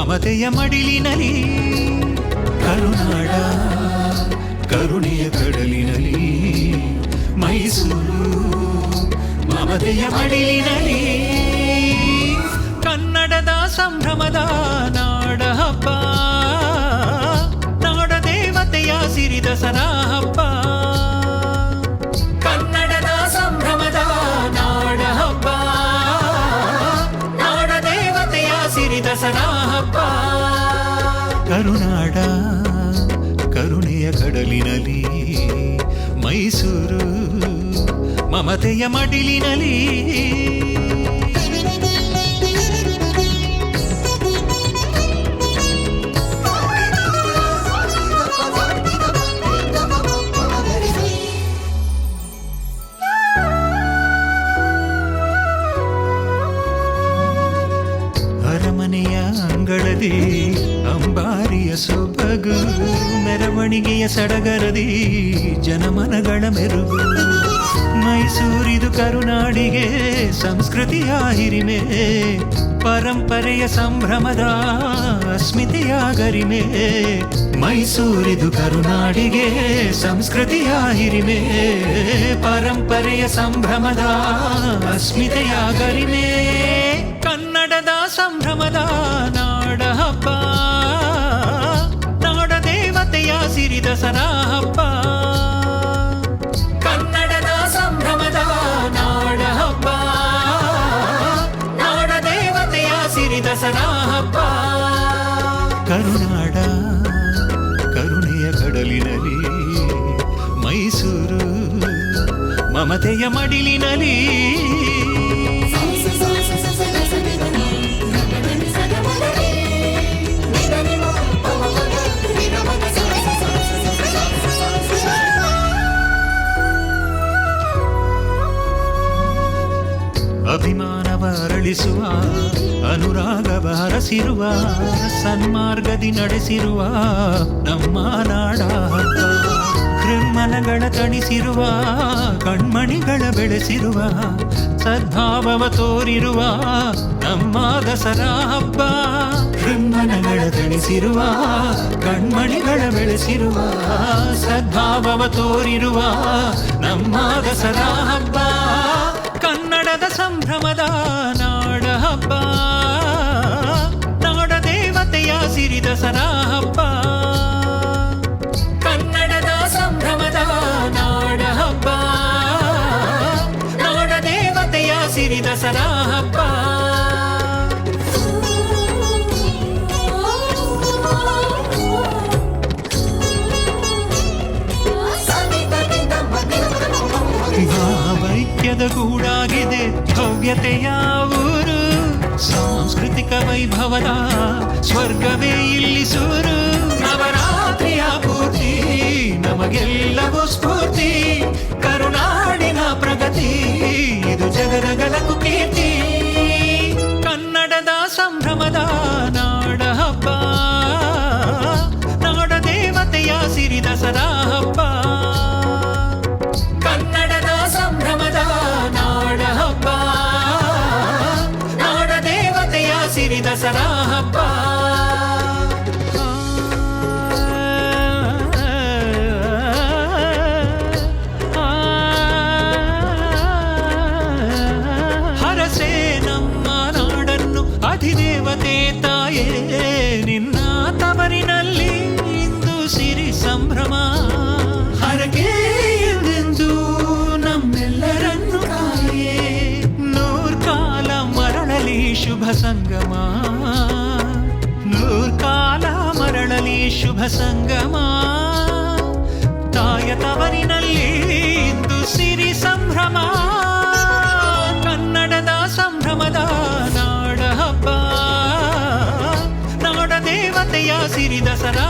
ಮಮತೆಯ ಮಡಿಲಿನಲಿ ಕರುನಾಡ ಕರುಣೆಯ ಕಡಲಿನಲಿ ಮೈಸೂರು ಮಮತೆಯ ಮಡಿಲಿನಲಿ ಕನ್ನಡದ ಸಂಭ್ರಮದ ನಾಡ ಹಬ್ಬ ನಾಡ ದೇವತೆಯ ಸಿರಿ ದಸರಾ ಹಬ್ಬ ಕನ್ನಡದ ಸಂಭ್ರಮದ ನಾಡ ಹಬ್ಬ ನಾಡ ದೇವತೆಯ ಸಿರಿ ದಸರಾ ಹಬ್ಬ ಕರುನಾಡ ಕರುಣೆಯ ಕಡಲಿನಲಿ ಮೈಸೂರು ಮಮತೆಯ ಮಡಿಲಿನಲಿ ಅರಮನೆಯ ಅಂಗಳದಿ ಅಂಬಾರಿಯ ಸೊಬಗು ಮೆರವಣಿಗೆಯ ಸಡಗರದಿ ಜನಮನಗಳ ಮೆರುಗು ಮೈಸೂರಿದು ಕರುನಾಡಿಗೆ ಸಂಸ್ಕೃತಿಯ ಹಿರಿಮೆ ಪರಂಪರೆಯ ಸಂಭ್ರಮದ ಅಸ್ಮಿತೆಯ ಗರಿಮೆ ಮೈಸೂರಿದು ಕರುನಾಡಿಗೆ ಸಂಸ್ಕೃತಿಯ ಹಿರಿಮೆ ಪರಂಪರೆಯ ಸಂಭ್ರಮದ ಅಸ್ಮಿತೆಯ ಗರಿಮೆ ಕನ್ನಡದ ಸಂಭ್ರಮದ ನಾಡ ಹಬ್ಬ ನಾಡ ದೇವತೆಯ ಸಿರಿ ದಸರಾ ಹಬ್ಬ ಕನ್ನಡದ ಸಂಭ್ರಮದ ನಾಡ ಹಬ್ಬ ನಾಡ ದೇವತೆಯ ಸಿರಿ ದಸರಾ ಹಬ್ಬ ಕರುನಾಡ ಕರುಣೆಯ ಕಡಲಿನಲಿ ಮೈಸೂರು ಮಮತೆಯ ಮಡಿಲಿನಲಿ ಅಭಿಮಾನವ ಅರಳಿಸುವ ಅನುರಾಗವ ಹರಸಿರುವ ಸನ್ಮಾರ್ಗದಿ ನಡೆಸಿರುವ ನಮ್ಮ ನಾಡ ಹಬ್ಬ ಹೃನ್ಮನಗಳ ತಣಿಸಿರುವ ಕಣ್ಮಣಿಗಳ ಬೆಳೆಸಿರುವ ಸದ್ಭಾವವ ತೋರಿರುವ ನಮ್ಮ ದಸರಾ ಹಬ್ಬ ಹೃನ್ಮನಗಳ ತಣಿಸಿರುವ ಕಣ್ಮಣಿಗಳ ಬೆಳೆಸಿರುವ ಸದ್ಭಾವವ ತೋರಿರುವ ನಮ್ಮ ದಸರಾ ಹಬ್ಬ ಕನ್ನಡದ ಸಂಭ್ರಮದ ನಾಡ ಹಬ್ಬ ನಾಡ ದೇವತೆಯ ಸಿರಿ ದಸರಾ ಹಬ್ಬ ಕನ್ನಡದ ಸಂಭ್ರಮದ ನಾಡ ಹಬ್ಬ ನಾಡ ದೇವತೆಯ ಸಿರಿ ದಸರಾ ಹಬ್ಬ ಭಾವೈಕ್ಯದ ಗೂಡಾಗಿದೆ ಭವ್ಯತೆಯ ಊರು ಸಾಂಸ್ಕೃತಿಕ ವೈಭವದ ಸ್ವರ್ಗವೇ ಇಲ್ಲಿ ಸೂರು ನವರಾತ್ರಿಯ ಪೂರ್ತಿ ನಮಗೆಲ್ಲವೂ ಸ್ಫೂರ್ತಿ ಕರುನಾಡಿನ ಪ್ರಗತಿ ಇದು ಜಗದಗಲಕು ಕೀರ್ತಿ ಕನ್ನಡದ ಸಂಭ್ರಮದ ನಾಡ ಹಬ್ಬ ನಾಡ ದೇವತೆಯ ಸಿರಿ ದಸರಾ ಹಬ್ಬ ಕನ್ನಡದ ಸಂಭ್ರಮದ ನಾಡ ಹಬ್ಬ ನಾಡ ದೇವತೆಯ ಸಿರಿ ದಸರಾ ಹಬ್ಬ ಹರಸೆ ನಮ್ಮ ನಾಡನ್ನು ಅಧಿದೇವತೆ ತಾಯೇ ನಿನ್ನ ತವರಿನಲ್ಲಿ ಇಂದು ಸಿರಿ ಸಂಭ್ರಮ ಹರಕೆ ನಮ್ಮೆಲ್ಲರನ್ನು ಕಾಯೇ ನೂರ್ಕಾಲ ಮರಳಲಿ ಶುಭ ಸಂಗಮ ನೂರ್ಕಾಲ ಮರಳಲಿ ಶುಭ ಸಂಗಮ ತಾಯ ತವರಿನಲ್ಲಿ ಇಂದು ಸಿರಿ ಸಂಭ್ರಮ ಕನ್ನಡದ ಸಂಭ್ರಮದ ನಾಡ ಹಬ್ಬ ನಾಡ ದೇವತೆಯ ಸಿರಿ ದಸರಾ